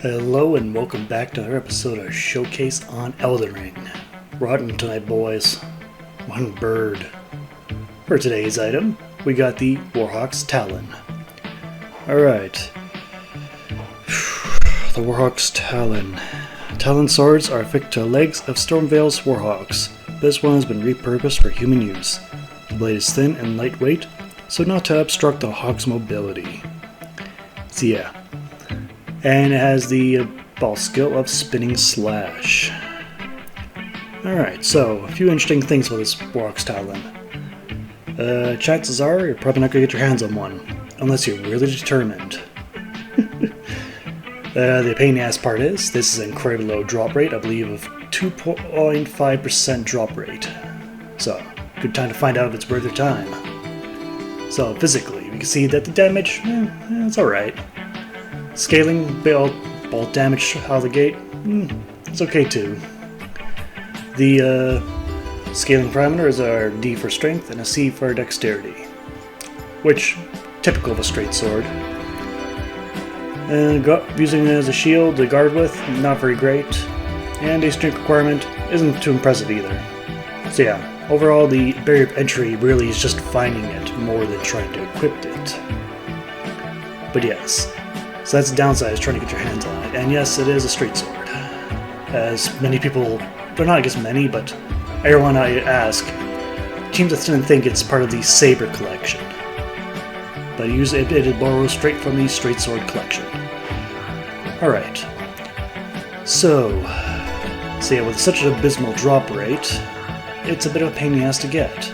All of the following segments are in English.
Hello and welcome back to another episode of Showcase on Elden Ring. We're hunting tonight, boys. One bird. For today's item, we got the Warhawks Talon. Alright. The Warhawks Talon. Talon swords are affixed to the legs of Stormveil's Warhawks. This one has been repurposed for human use. The blade is thin and lightweight, so not to obstruct the hawk's mobility. So yeah. And it has the ball skill of Spinning Slash. Alright, so a few interesting things with this Warhawks Talon. Chances are you're probably not going to get your hands on one, unless you're really determined. The pain in the ass part is, this is an incredibly low drop rate, I believe of 2.5% drop rate. So, good time to find out if it's worth your time. So, physically, we can see that the damage, it's alright. Scaling ball damage out of the gate, it's okay too. The scaling parameters are D for strength and a C for dexterity, which typical of a straight sword. And using it as a shield to guard with, not very great, and a strength requirement isn't too impressive either. So yeah, overall the barrier of entry really is just finding it more than trying to equip it. But yes. So that's the downside, is trying to get your hands on it. And yes, it is a straight sword. As many people, or not I guess many, but everyone I ask seems to think it's part of the Saber collection. But it borrows straight from the straight sword collection. Alright. So yeah, with such an abysmal drop rate, it's a bit of a pain in the ass to get.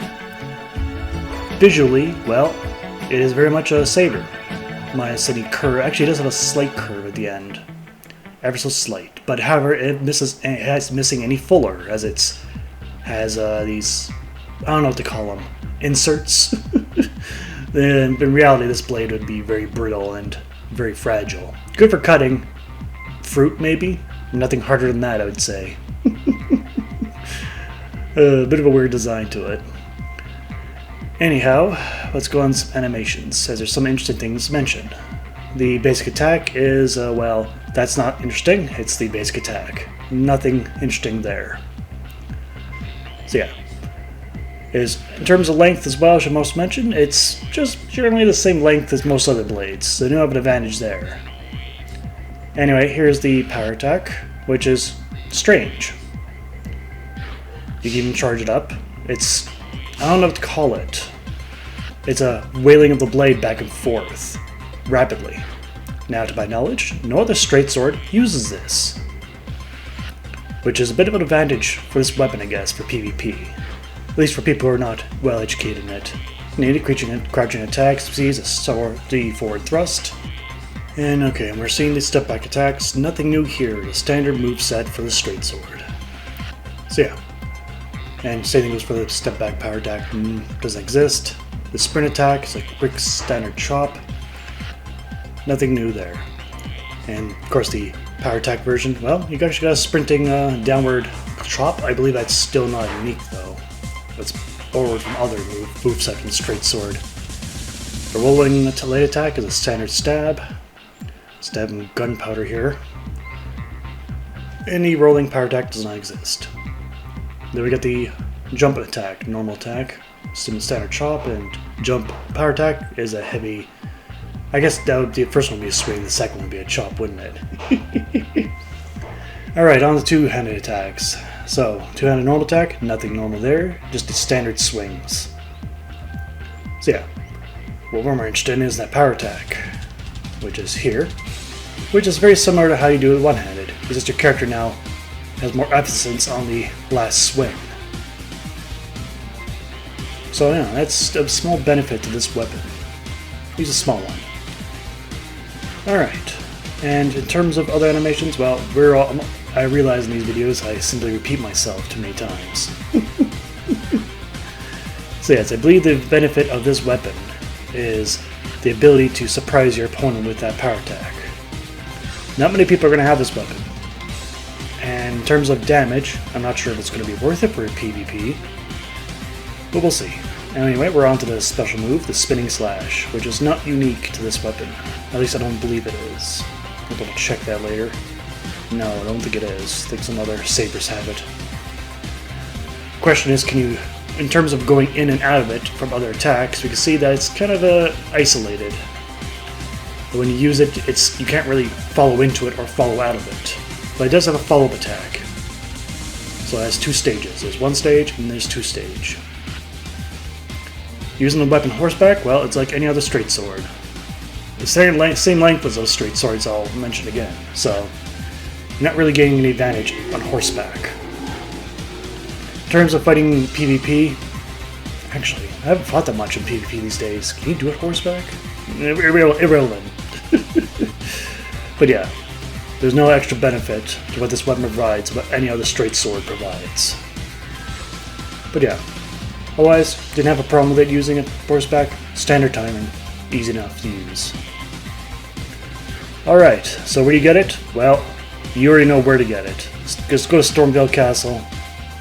Visually, well, it is very much a Saber. Minus any curve. Actually, it does have a slight curve at the end. Ever so slight. But however, it has missing any fuller, as it has these, I don't know what to call them, inserts. Then in reality, this blade would be very brittle and very fragile. Good for cutting fruit, maybe. Nothing harder than that, I would say. A bit of a weird design to it. Anyhow, let's go on some animations, as there's some interesting things to mention. The basic attack is, well, that's not interesting, it's the basic attack. Nothing interesting there. So yeah. In terms of length as well, I should most mention, it's just generally the same length as most other blades, so you don't have an advantage there. Anyway, here's the power attack, which is strange. You can even charge it up. I don't know what to call it. It's a wailing of the blade back and forth, rapidly. Now, to my knowledge, no other straight sword uses this. Which is a bit of an advantage for this weapon, I guess, for PvP. At least for people who are not well educated in it. Native crouching attack, speeds the forward thrust. And okay, we're seeing the step back attacks. Nothing new here, the standard moveset for the straight sword. So yeah. And same thing goes for the step back power attack, doesn't exist. The sprint attack is a quick standard chop. Nothing new there. And of course the power attack version, well, you actually got a sprinting downward chop. I believe that's still not unique though. That's borrowed from other moveset from the straight sword. The rolling late attack is a standard stab. Stab and gunpowder here. Any rolling power attack does not exist. Then we got the jump attack, normal attack, standard chop, and jump power attack is a heavy. I guess that would be the first one would be a swing, the second one would be a chop, wouldn't it? Alright, on the two-handed attacks. So, two-handed normal attack, nothing normal there, just the standard swings. So yeah, what we're more interested in is that power attack, which is here, which is very similar to how you do it one-handed. It's just your character now has more emphasis on the last swing. So yeah, that's a small benefit to this weapon. Use a small one. Alright, and in terms of other animations, well, I realize in these videos I simply repeat myself too many times. So yes, I believe the benefit of this weapon is the ability to surprise your opponent with that power attack. Not many people are going to have this weapon. And in terms of damage, I'm not sure if it's going to be worth it for a PvP, but we'll see. Anyway, we're on to the special move, the Spinning Slash, which is not unique to this weapon. At least I don't believe it is. I'll double check that later. No, I don't think it is. I think some other sabers have it. Question is, can you, in terms of going in and out of it from other attacks, we can see that it's kind of isolated. But when you use it, you can't really follow into it or follow out of it. But it does have a follow-up attack. So it has two stages. There's one stage and there's two stage. Using the weapon horseback, well, it's like any other straight sword. The same length as those straight swords I'll mention again. So you're not really gaining any advantage on horseback. In terms of fighting PvP, actually, I haven't fought that much in PvP these days. Can you do it horseback? Irrelevant. But yeah, there's no extra benefit to what this weapon provides, what any other straight sword provides. But yeah, otherwise, didn't have a problem with it using it horseback. Standard timing, easy enough to use. Alright, so where do you get it? Well, you already know where to get it. Just go to Stormvale Castle.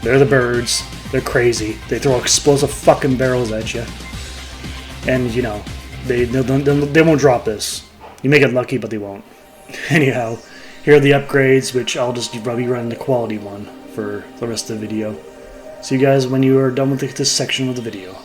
They're the birds. They're crazy. They throw explosive fucking barrels at you. And, you know, they won't drop this. You may get lucky, but they won't. Anyhow, here are the upgrades, which I'll just probably run the quality one for the rest of the video. See you guys when you are done with this section of the video.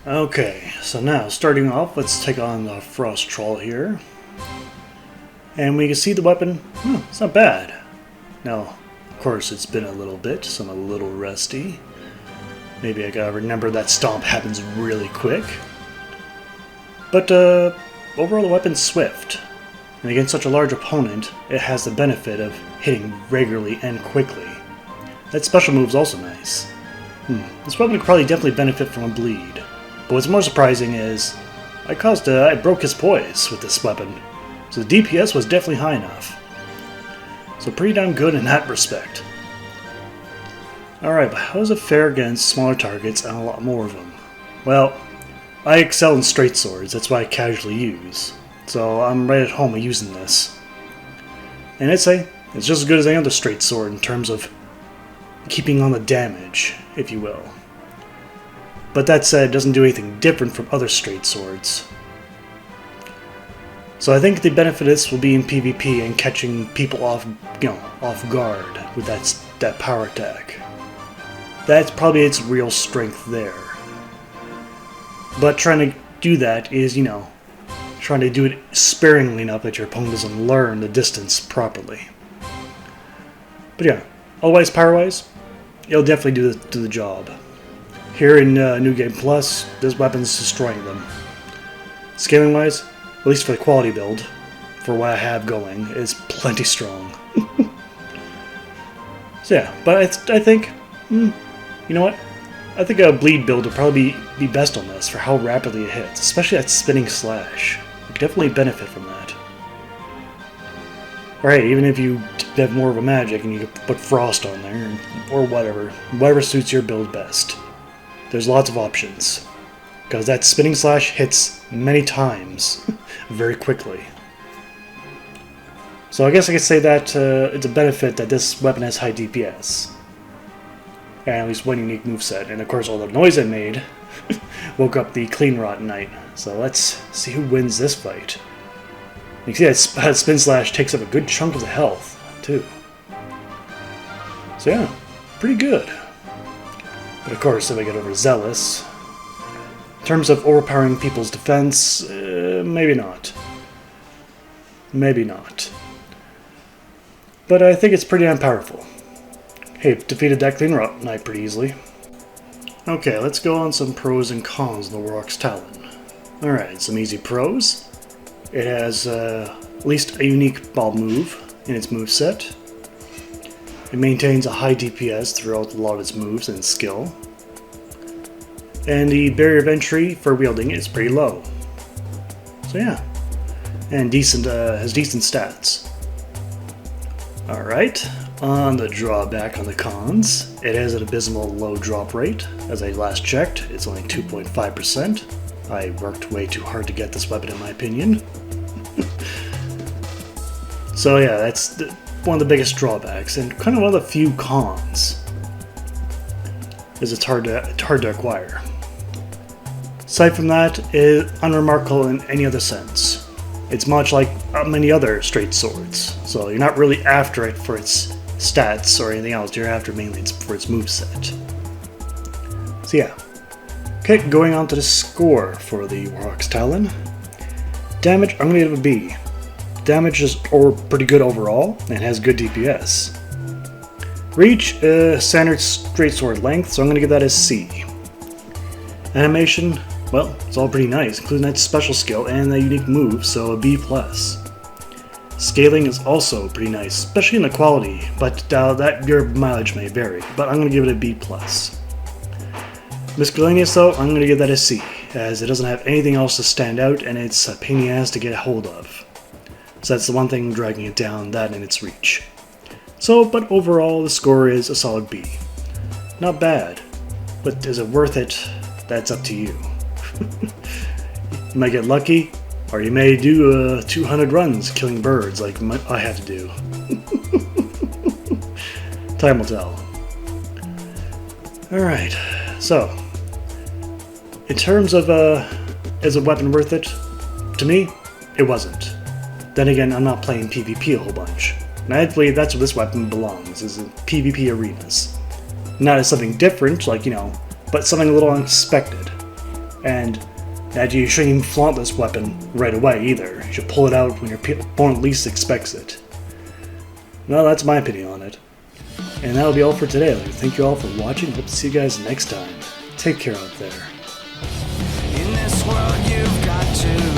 Okay, so now starting off, let's take on the Frost Troll here. And we can see the weapon, it's not bad. Now, of course, it's been a little bit, so I'm a little rusty. Maybe I gotta remember that stomp happens really quick. But overall the weapon's swift. And against such a large opponent, it has the benefit of hitting regularly and quickly. That special move's also nice. This weapon could probably definitely benefit from a bleed. But what's more surprising is, I broke his poise with this weapon, so the DPS was definitely high enough. So pretty damn good in that respect. Alright, but how does it fare against smaller targets and a lot more of them? Well, I excel in straight swords, that's what I casually use. So I'm right at home using this. And I'd say, it's just as good as any other straight sword in terms of keeping on the damage, if you will. But that said, it doesn't do anything different from other straight swords. So I think the benefit of this will be in PvP and catching people off guard with that power attack. That's probably its real strength there. But trying to do that is, trying to do it sparingly enough that your opponent doesn't learn the distance properly. But yeah, otherwise power-wise, it'll definitely do the job. Here in New Game Plus, this weapon's destroying them. Scaling-wise, at least for the quality build, for what I have going, is plenty strong. So yeah, but I think, you know what? I think a bleed build would probably be best on this for how rapidly it hits, especially that spinning slash. You could definitely benefit from that. Or hey, even if you have more of a magic and you could put frost on there, or whatever suits your build best. There's lots of options, because that spinning slash hits many times very quickly. So I guess I could say that it's a benefit that this weapon has high DPS. And at least one unique moveset. And of course all the noise I made woke up the Clean Rot Knight. So let's see who wins this fight. You can see that Spin Slash takes up a good chunk of the health, too. So yeah, pretty good. But of course, if I get over Zealous, in terms of overpowering people's defense, maybe not. Maybe not. But I think it's pretty unpowerful. Hey, defeated that Clean Rot Knight pretty easily. Okay, let's go on some pros and cons of the Warhawks Talon. Alright, some easy pros. It has at least a unique ball move in its moveset. It maintains a high DPS throughout a lot of its moves and skill. And the barrier of entry for wielding is pretty low. So yeah. And has decent stats. Alright, on the drawback on the cons, it has an abysmal low drop rate. As I last checked, it's only 2.5%. I worked way too hard to get this weapon in my opinion. So yeah, that's one of the biggest drawbacks, and kind of one of the few cons, is it's hard to acquire. Aside from that, it's unremarkable in any other sense. It's much like many other straight swords, so you're not really after it for its stats or anything else, you're after mainly for its moveset. So yeah. Okay, going on to the score for the Warhawks Talon. Damage, I'm going to give it a B. Damage is pretty good overall, and has good DPS. Reach, standard straight sword length, so I'm going to give that a C. Animation, well, it's all pretty nice, including that special skill and that unique move, so a B+. Scaling is also pretty nice, especially in the quality, but that your mileage may vary, but I'm going to give it a B+. Miscellaneous though, I'm going to give that a C, as it doesn't have anything else to stand out, and it's a pain in the ass to get a hold of. So that's the one thing dragging it down, that and its reach. So, but overall, the score is a solid B. Not bad, but is it worth it? That's up to you. You might get lucky, or you may do 200 runs killing birds like I have to do. Time will tell. Alright, so, in terms of is a weapon worth it? To me, it wasn't. Then again, I'm not playing PvP a whole bunch. And I believe that's where this weapon belongs, is in PvP arenas. Not as something different, like, you know, but something a little unexpected. And that you shouldn't even flaunt this weapon right away either. You should pull it out when your opponent least expects it. Well, that's my opinion on it. And that'll be all for today. I'd like to thank you all for watching. Hope to see you guys next time. Take care out there. In this world you've got to